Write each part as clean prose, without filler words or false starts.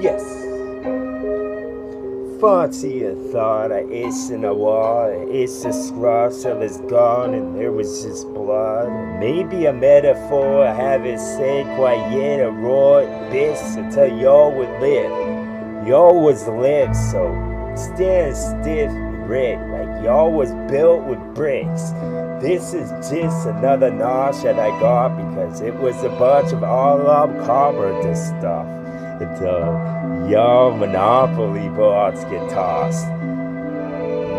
Yes. Fancy a thought, I itched in a wall, I itched a scratch till it's gone and there was just blood. Maybe a metaphor, I haven't said quite yet, a raw abyss until y'all would live. Y'all was lit, so stand stiff and red, like y'all was built with bricks. This is just another nosh that I got because it was a bunch of all-up carburetor stuff until y'all monopoly boards get tossed.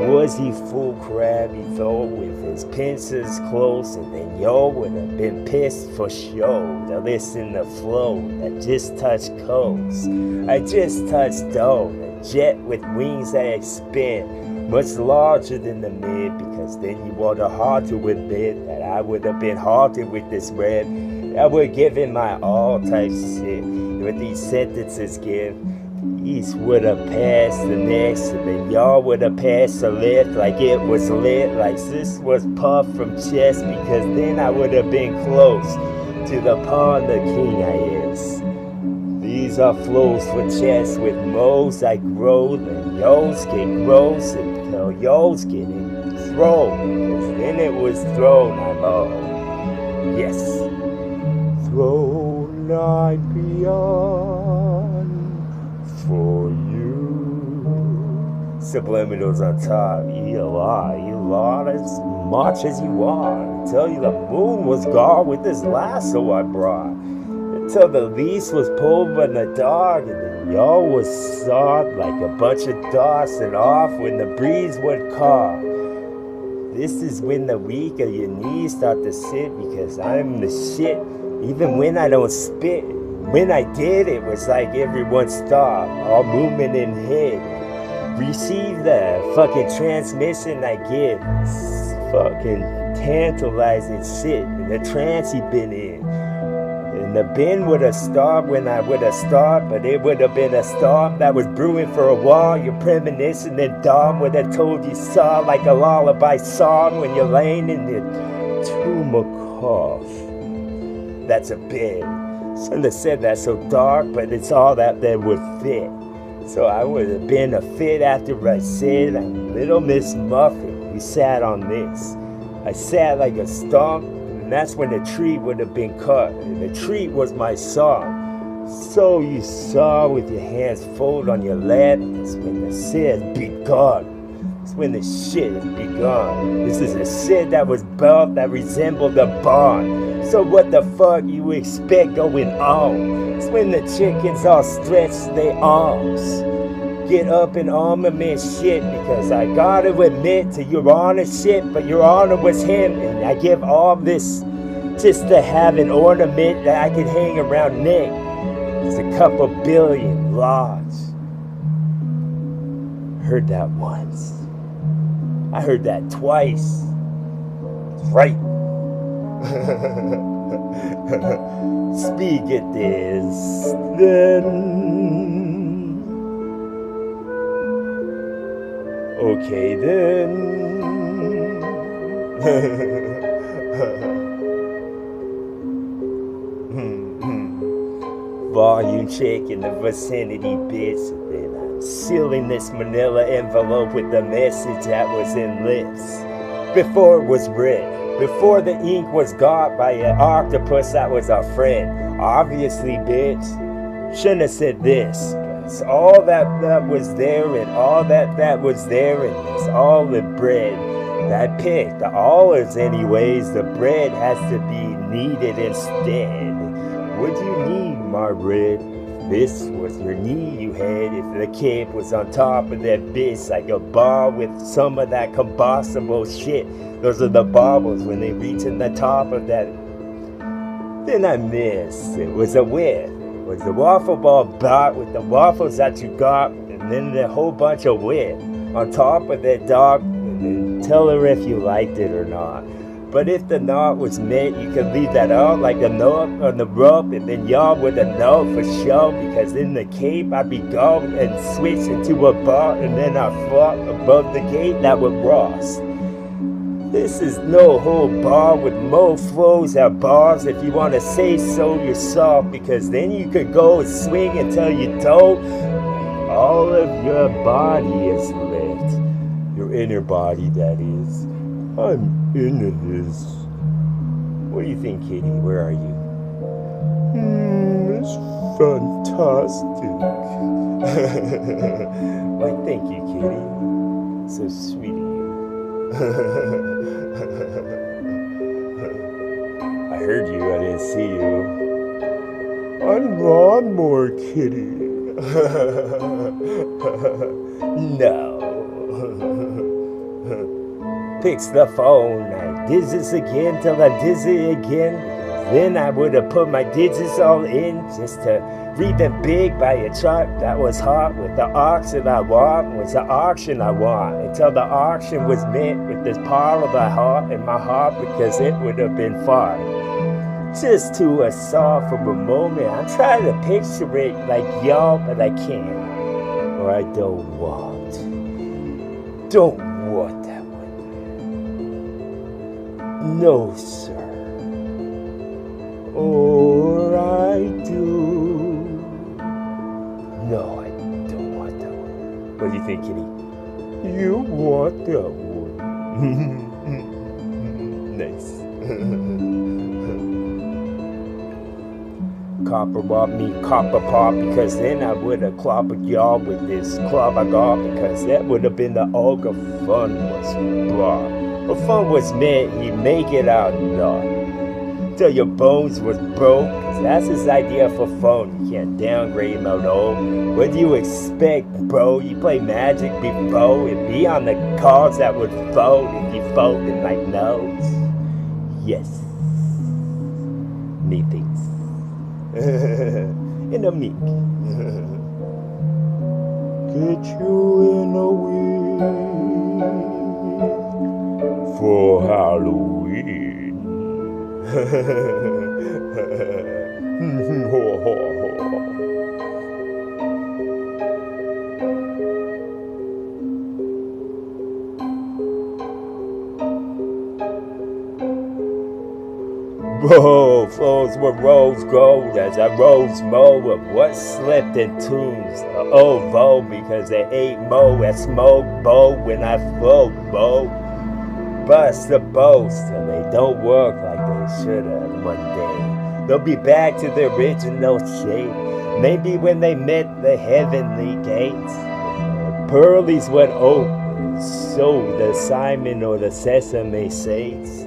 Was he full crab, he thought, with his pincers close, and then y'all would have been pissed for show to listen to flow that just touched coast. I just touched dough, a jet with wings that expand, much larger than the mid, because then you would have hard to admit that I would have been haunted with this red. I would give it my all type shit. What these sentences give, these would have passed the next, and then y'all would have passed the lift like it was lit, like this was puffed from chest, because then I would have been close to the pawn the king I is. These are flows for chess with modes I grow, and yo's get gross until yo's getting thrown, because then it was thrown, I'm all. Yes. Thrown I beyond for you. Subliminals on top, you lie as much as you are. I tell you the moon was gone with this lasso I brought. Until the leash was pulled by the dog, and then y'all was soft like a bunch of dots and off when the breeze would call. This is when the weak of your knees start to sit, because I'm the shit. Even when I don't spit, when I did, it was like everyone stopped, all movement in head. Receive the fucking transmission I give. It's fucking tantalizing shit in the trance he been in. And the bin would have stopped when I would have stopped, but it would have been a storm that was brewing for a while. Your premonition and dawn would have told you saw like a lullaby song when you're laying in the tomb of cough. That's a bit. Shouldn't have said that so dark, but it's all that would fit. So I would have been a fit after I said, I'm Little Miss Muffin. We sat on this. I sat like a stump, and that's when the tree would have been cut. And the tree was my song. So you saw with your hands folded on your lap. It's when the shit has begun. It's when the shit has begun. This is a shit that was built that resembled a barn. So what the fuck you expect going on? It's when the chickens all stretch their arms. Get up and armament shit, because I gotta admit to your honor shit, but your honor was him, and I give all this just to have an ornament that I can hang around neck. It's a couple billion large. Heard that once. I heard that twice. It's right. Speak it is then. Okay then. Volume check in the vicinity bits, and then I'm sealing this manila envelope with the message that was in lips before it was read. Before the ink was got by an octopus that was our friend. Obviously, bitch, shouldn't have said this. It's all that was there, and all that was there, and it's all the bread that I picked. The olives anyways, the bread has to be kneaded instead. What do you need, my bread? This was your knee you had if the cape was on top of that bitch like a ball with some of that combustible shit. Those are the baubles when they reach in the top of that. Then I missed. It was a whiff. It was the waffle ball bat with the waffles that you got, and then a whole bunch of whip on top of that dog. And then tell her if you liked it or not. But if the knot was met, you could leave that out like a knot on the rope, and then y'all would have known for sure, because in the cape I'd be gone and switch into a bar, and then I'd flop above the gate that would cross. This is no hold bar with mofos at bars if you want to say so yourself, because then you could go and swing until you don't. All of your body is lit. Your inner body, that is. I'm into this. What do you think, Kitty? Where are you? It's fantastic. Why, thank you, Kitty. So sweet of you. I heard you, I didn't see you. I'm lawnmower Kitty. No. Picks the phone, I digits again till I dizzy again. Then I would have put my digits all in just to read them big by a chart that was hot with the auction I want, was the auction I want, until the auction was met with this power of the heart in my heart, because it would have been far. Just to a soft for a moment, I'm trying to picture it like y'all, but I can't. Or I don't want that one. No, sir. Or I do. No, I don't want that one. What do you think, Kitty? You want that one. Nice. Copper Bob me copper pop, because then I would have clobbered y'all with this club I got, because that would have been the ogre fun was brought. But fun was meant, you make it out not. Till your bones was broke, cause that's his idea for fun. You can't downgrade him at all. What do you expect, bro? You play Magic before and be on the cards that would fold if you fold in my nose. Yes. Methinks. In a meek. Get you in a week for Halloween. Both flows were rose gold as I rose mo of what slipped in tunes. Oh, voe, because they ate mo at smoke bow when I float bow. Bust the boast and they don't work like they should have one day. They'll be back to their original shape, maybe when they met the heavenly gates. Pearlies would open, so the Simon or the Sesame Seeds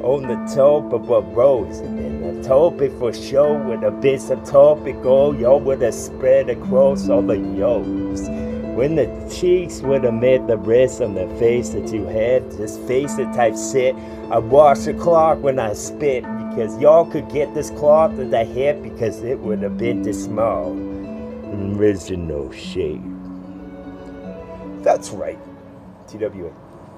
on the top of a rose, and then the topic for show with a bit of topical, y'all would have spread across all the yolks. When the cheeks would have met the rest on the face that you had, just face it type shit. I wash the clock when I spit, because y'all could get this cloth that I hit, because it would have been this small. Original shape. That's right. TWA.